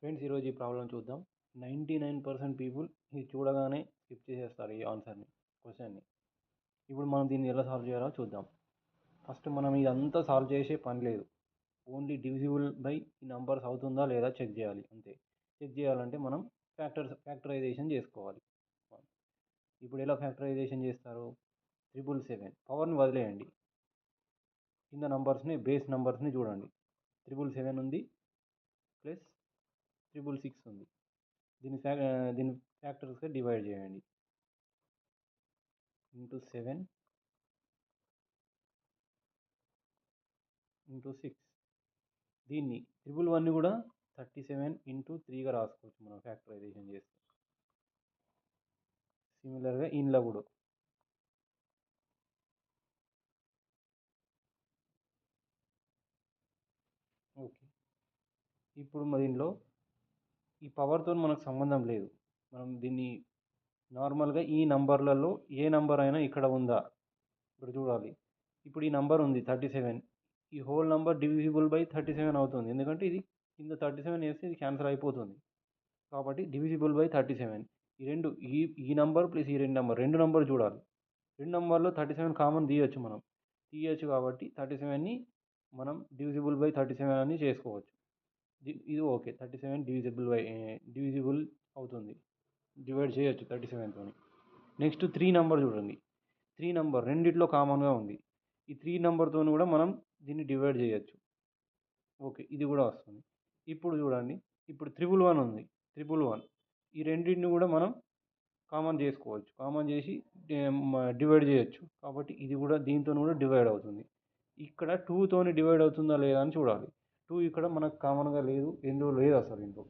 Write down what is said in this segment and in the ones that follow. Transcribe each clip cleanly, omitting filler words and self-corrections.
Friends ఈరోజు ఈ problem చూద్దాం. 99% పీపుల్ ఇది చూడగానే స్కిప్ చేసేస్తారు ఈ ఆన్సర్ని, క్వశ్చన్ని. ఇప్పుడు మనం దీన్ని ఎలా సాల్వ్ చేయాలో చూద్దాం. ఫస్ట్ మనం ఇదంతా సాల్వ్ చేసే పని లేదు. ఓన్లీ డివిజిబుల్ బై ఈ నంబర్స్ అవుతుందా లేదా చెక్ చేయాలి అంతే. చెక్ చేయాలంటే మనం ఫ్యాక్టరైజేషన్ చేసుకోవాలి. ఇప్పుడు ఎలా ఫ్యాక్టరైజేషన్ చేస్తారు? 777 పవర్ని వదిలేయండి, కింద నంబర్స్ని బేస్ నంబర్స్ని చూడండి. 777 ఉంది ప్లస్ 666 ఉంది. దీన్ని ఫ్యాక్టర్స్గా డివైడ్ చేయండి. Into 7 into 6. దీన్ని 111ని కూడా 37 ఇంటూ 3గా రాసుకోవచ్చు మనం ఫ్యాక్టరైజేషన్ చేస్తే. సిమిలర్గా ఇంట్లో కూడా ఓకే. ఇప్పుడు దీనిలో ఈ పవర్తో మనకు సంబంధం లేదు. మనం దీన్ని నార్మల్గా ఈ నంబర్లలో ఏ నంబర్ అయినా ఇక్కడ ఉందా ఇప్పుడు చూడాలి. ఇప్పుడు ఈ నంబర్ ఉంది 37, ఈ హోల్ నంబర్ డివిజిబుల్ బై 37 అవుతుంది, ఎందుకంటే ఇది కింద 37 వేస్తే ఇది క్యాన్సిల్ అయిపోతుంది. కాబట్టి డివిజిబుల్ బై 37. ఈ రెండు ఈ నంబర్ ప్లస్ ఈ రెండు నంబర్ చూడాలి. రెండు నంబర్లో 37 కామన్ తీయచ్చు కాబట్టి 37ని మనం డివిజిబుల్ బై 37 అని చేసుకోవచ్చు. ఇది ఓకే. 37 డివిజిబుల్ అవుతుంది, డివైడ్ చేయొచ్చు 37తో. నెక్స్ట్ 3 నంబర్ చూడండి. 3 నంబర్ రెండిట్లో కామన్గా ఉంది. ఈ 3 నెంబర్తో కూడా మనం దీన్ని డివైడ్ చేయొచ్చు. ఓకే, ఇది కూడా వస్తుంది. ఇప్పుడు చూడండి, ఇప్పుడు 111 ఉంది. 111 ఈ రెండింటిని కూడా మనం కామన్ చేసుకోవచ్చు. కామన్ చేసి డివైడ్ చేయొచ్చు. కాబట్టి ఇది కూడా దీంతో కూడా డివైడ్ అవుతుంది. ఇక్కడ 2తోని డివైడ్ అవుతుందా లేదా అని చూడాలి. 2 ఇక్కడ మనకు కామన్గా లేదు, ఎందులో లేదు అసలు ఇంట్లో.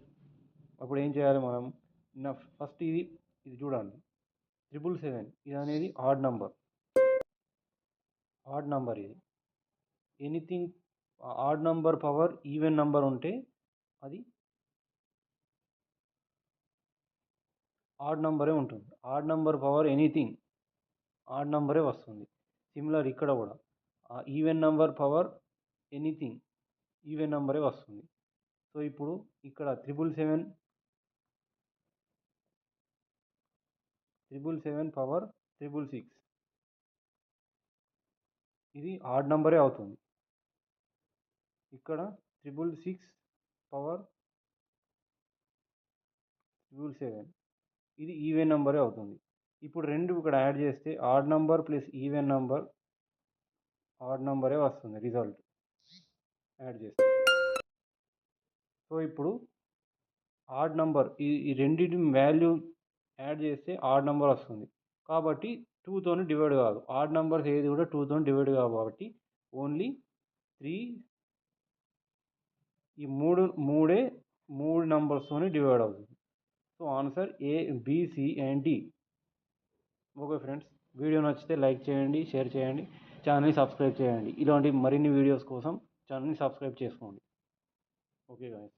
అప్పుడు ఏం చేయాలి మనం? ఫస్ట్ ఇది చూడండి. 777 ఇది అనేది ఆడ్ నంబర్ ఇది. Anything odd number power even number ఉంటే అది ఆడ్ నంబరే ఉంటుంది. Odd number power anything odd నంబరే వస్తుంది. సిమిలర్ ఇక్కడ కూడా even number power anything even నంబరే వస్తుంది. సో ఇప్పుడు ఇక్కడ 777 పవర్ 666 ఇది ఆడ్ నంబరే అవుతుంది. ఇక్కడ 666 పవర్ 777 ఇది ఈవెన్ నంబరే అవుతుంది. ఇప్పుడు రెండు ఇక్కడ యాడ్ చేస్తే odd number plus even number odd నంబరే వస్తుంది రిజల్ట్ యాడ్ చేస్తే. సో ఇప్పుడు ఆడ్ నంబర్ ఈ రెండింటి వాల్యూ యాడ్ చేస్తే ఆడ్ నంబర్ వస్తుంది. కాబట్టి 2తోని డివైడ్ కాదు. ఆడ్ నంబర్స్ ఏది కూడా 2తోని డివైడ్ కావు. కాబట్టి ఓన్లీ 3 ఈ మూడు నంబర్స్తోని డివైడ్ అవుతుంది. So answer A, B, C and D. Okay friends, video నచ్చితే లైక్ చేయండి, షేర్ చేయండి, ఛానల్ని సబ్స్క్రైబ్ చేయండి. ఇలాంటి మరిన్ని వీడియోస్ కోసం ఛానల్ని సబ్స్క్రైబ్ చేసుకోండి. Okay guys.